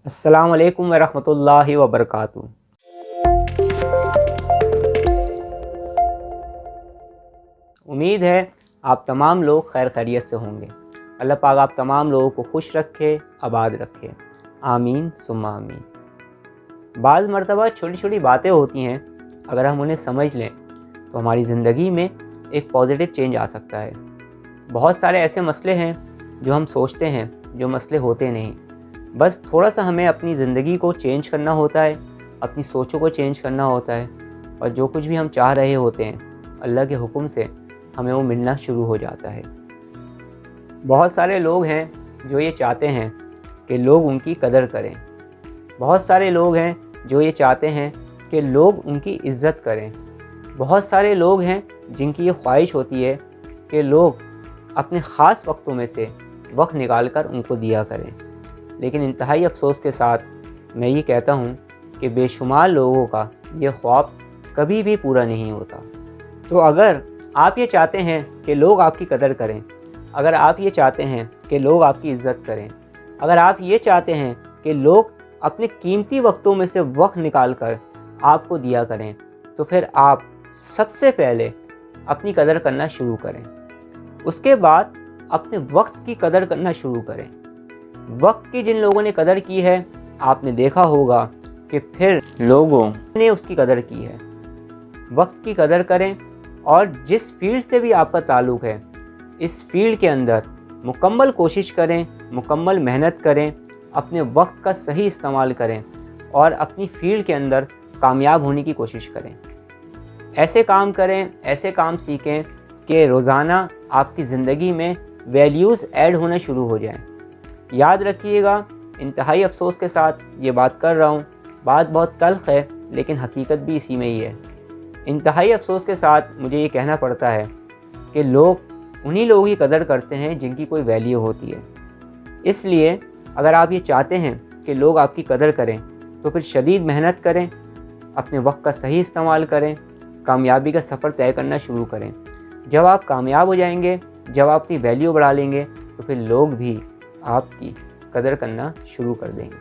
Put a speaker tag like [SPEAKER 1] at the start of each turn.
[SPEAKER 1] अस्सलाम वालेकुम वरहमतुल्लाहि वबरकातुहू। उम्मीद है आप तमाम लोग खैर खैरियत से होंगे। अल्लाह पाक आप तमाम लोगों को खुश रखे, आबाद रखे, आमीन सुम्मा आमीन। बाज़ मरतबा छोटी छोटी बातें होती हैं, अगर हम उन्हें समझ लें तो हमारी ज़िंदगी में एक पॉजिटिव चेंज आ सकता है। बहुत सारे ऐसे मसले हैं जो हम सोचते हैं, जो मसले होते नहीं। बस थोड़ा सा हमें अपनी ज़िंदगी को चेंज करना होता है, अपनी सोचों को चेंज करना होता है, और जो कुछ भी हम चाह रहे होते हैं अल्लाह के हुक्म से हमें वो मिलना शुरू हो जाता है। बहुत सारे लोग हैं जो ये चाहते हैं कि लोग उनकी कदर करें। बहुत सारे लोग हैं जो ये चाहते हैं कि लोग उनकी इज़्ज़त करें। बहुत सारे लोग हैं जिनकी ये ख्वाहिश होती है कि लोग अपने ख़ास वक्तों में से वक्त निकाल कर उनको दिया करें। लेकिन इंतहाई अफसोस के साथ मैं ये कहता हूँ कि बेशुमार लोगों का ये ख्वाब कभी भी पूरा नहीं होता। तो अगर आप ये चाहते हैं कि लोग आपकी कदर करें, अगर आप ये चाहते हैं कि लोग आपकी इज़्ज़त करें, अगर आप ये चाहते हैं कि लोग अपने कीमती वक्तों में से वक्त निकाल कर आपको दिया करें, तो फिर आप सबसे पहले अपनी कदर करना शुरू करें। उसके बाद अपने वक्त की कदर करना शुरू करें। वक्त की जिन लोगों ने कदर की है, आपने देखा होगा कि फिर लोगों ने उसकी कदर की है। वक्त की कदर करें, और जिस फील्ड से भी आपका ताल्लुक़ है, इस फील्ड के अंदर मुकम्मल कोशिश करें, मुकम्मल मेहनत करें, अपने वक्त का सही इस्तेमाल करें और अपनी फील्ड के अंदर कामयाब होने की कोशिश करें। ऐसे काम करें, ऐसे काम सीखें कि रोज़ाना आपकी ज़िंदगी में वैल्यूज़ ऐड होना शुरू हो जाएं। याद रखिएगा, इंतहाई अफसोस के साथ ये बात कर रहा हूँ, बात बहुत तल्ख़ है लेकिन हकीकत भी इसी में ही है। इंतहाई अफसोस के साथ मुझे ये कहना पड़ता है कि लोग उन्हीं लोगों की कदर करते हैं जिनकी कोई वैल्यू होती है। इसलिए अगर आप ये चाहते हैं कि लोग आपकी कदर करें तो फिर शदीद मेहनत करें, अपने वक्त का सही इस्तेमाल करें, कामयाबी का सफ़र तय करना शुरू करें। जब आप कामयाब हो जाएंगे, जब आप अपनी वैल्यू बढ़ा लेंगे, तो फिर लोग भी आपकी कदर करना शुरू कर देंगे।